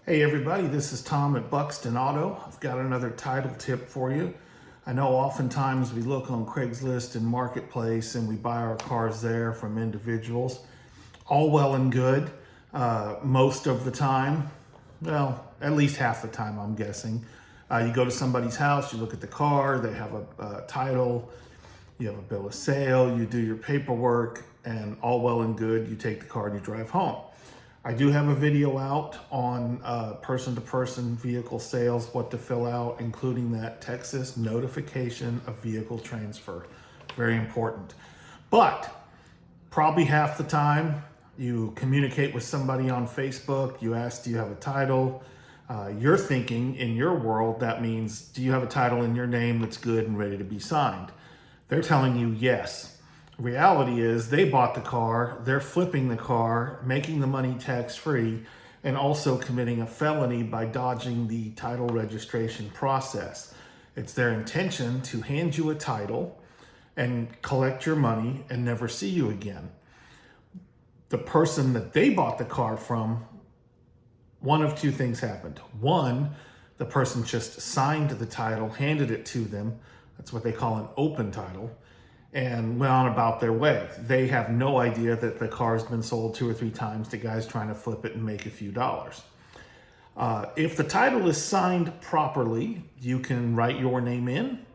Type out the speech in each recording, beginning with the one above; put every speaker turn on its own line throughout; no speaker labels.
Hey everybody, this is Tom at Buxton Auto. I've got another title tip for you. I know oftentimes we look on Craigslist and Marketplace and we buy our cars there from individuals. All well and good. Most of the time, well, at least half the time I'm guessing. You go to somebody's house, you look at the car, they have a title, you have a bill of sale, you do your paperwork, and all well and good, you take the car and you drive home. I do have a video out on person-to-person vehicle sales, what to fill out, including that Texas notification of vehicle transfer. Very important. But probably half the time you communicate with somebody on Facebook, you ask, do you have a title? You're thinking in your world, that means, do you have a title in your name that's good and ready to be signed? They're telling you yes. Reality is they bought the car, they're flipping the car, making the money tax-free, and also committing a felony by dodging the title registration process. It's their intention to hand you a title and collect your money and never see you again. The person that they bought the car from, one of two things happened. One, the person just signed the title, handed it to them. That's what they call an open title, and went on about their way. They have no idea that the car's been sold 2 or 3 times to guys trying to flip it and make a few dollars. If the title is signed properly, you can write your name in,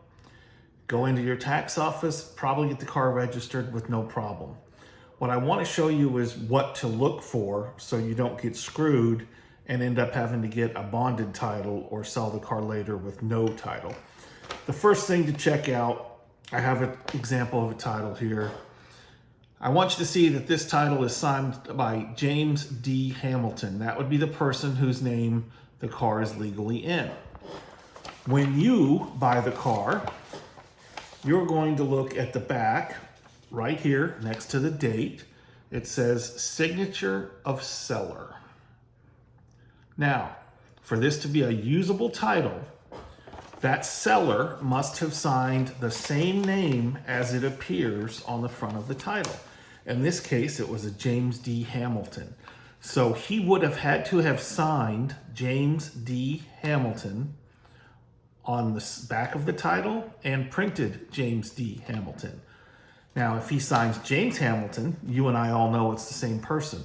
go into your tax office, probably get the car registered with no problem. What I want to show you is what to look for so you don't get screwed and end up having to get a bonded title or sell the car later with no title. The first thing to check out, I have an example of a title here. I want you to see that this title is signed by James D. Hamilton. That would be the person whose name the car is legally in. When you buy the car, you're going to look at the back right here next to the date. It says signature of seller. Now, for this to be a usable title, that seller must have signed the same name as it appears on the front of the title. In this case, it was a James D. Hamilton. So he would have had to have signed James D. Hamilton on the back of the title and printed James D. Hamilton. Now, if he signs James Hamilton, you and I all know it's the same person.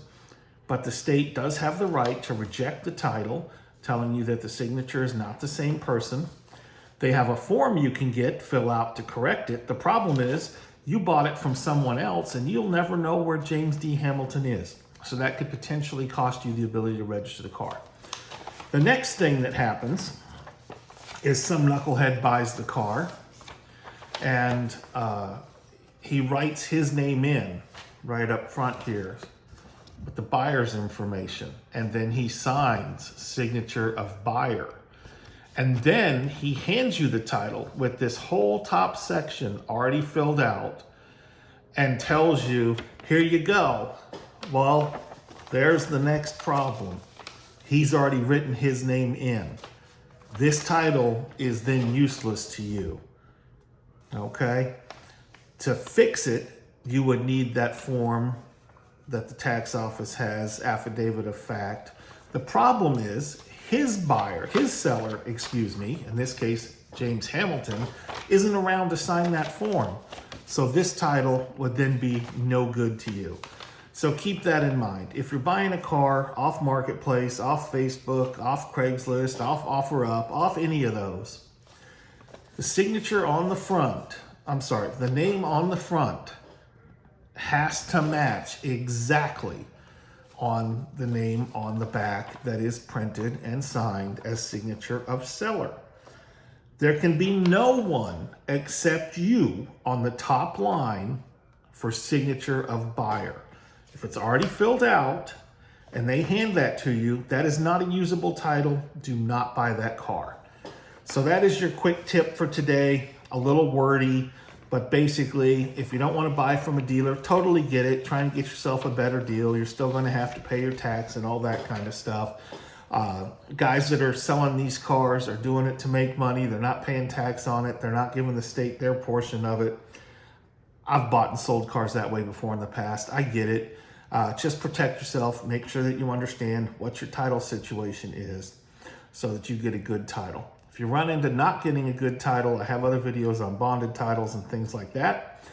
But the state does have the right to reject the title, telling you that the signature is not the same person. They have a form you can fill out to correct it. The problem is you bought it from someone else and you'll never know where James D. Hamilton is. So that could potentially cost you the ability to register the car. The next thing that happens is some knucklehead buys the car and he writes his name in right up front here with the buyer's information. And then he signs signature of buyer. And then he hands you the title with this whole top section already filled out and tells you, here you go. Well, there's the next problem. He's already written his name in. This title is then useless to you, okay? To fix it, you would need that form that the tax office has, affidavit of fact. The problem is, his seller, in this case, James Hamilton, isn't around to sign that form. So this title would then be no good to you. So keep that in mind. If you're buying a car off Marketplace, off Facebook, off Craigslist, off OfferUp, off any of those, the signature on the front, the name on the front has to match exactly on the name on the back that is printed and signed as signature of seller. There can be no one except you on the top line for signature of buyer. If it's already filled out and they hand that to you, that is not a usable title. Do not buy that car. So that is your quick tip for today. A little wordy, but basically, if you don't want to buy from a dealer, totally get it. Try and get yourself a better deal. You're still going to have to pay your tax and all that kind of stuff. Guys that are selling these cars are doing it to make money. They're not paying tax on it. They're not giving the state their portion of it. I've bought and sold cars that way before in the past. I get it. Just protect yourself. Make sure that you understand what your title situation is so that you get a good title. If you run into not getting a good title, I have other videos on bonded titles and things like that.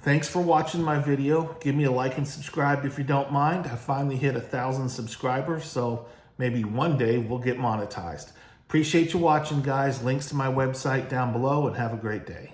Thanks for watching my video. Give me a like and subscribe if you don't mind. I finally hit 1,000 subscribers, so maybe one day we'll get monetized. Appreciate you watching, guys. Links to my website down below, and have a great day.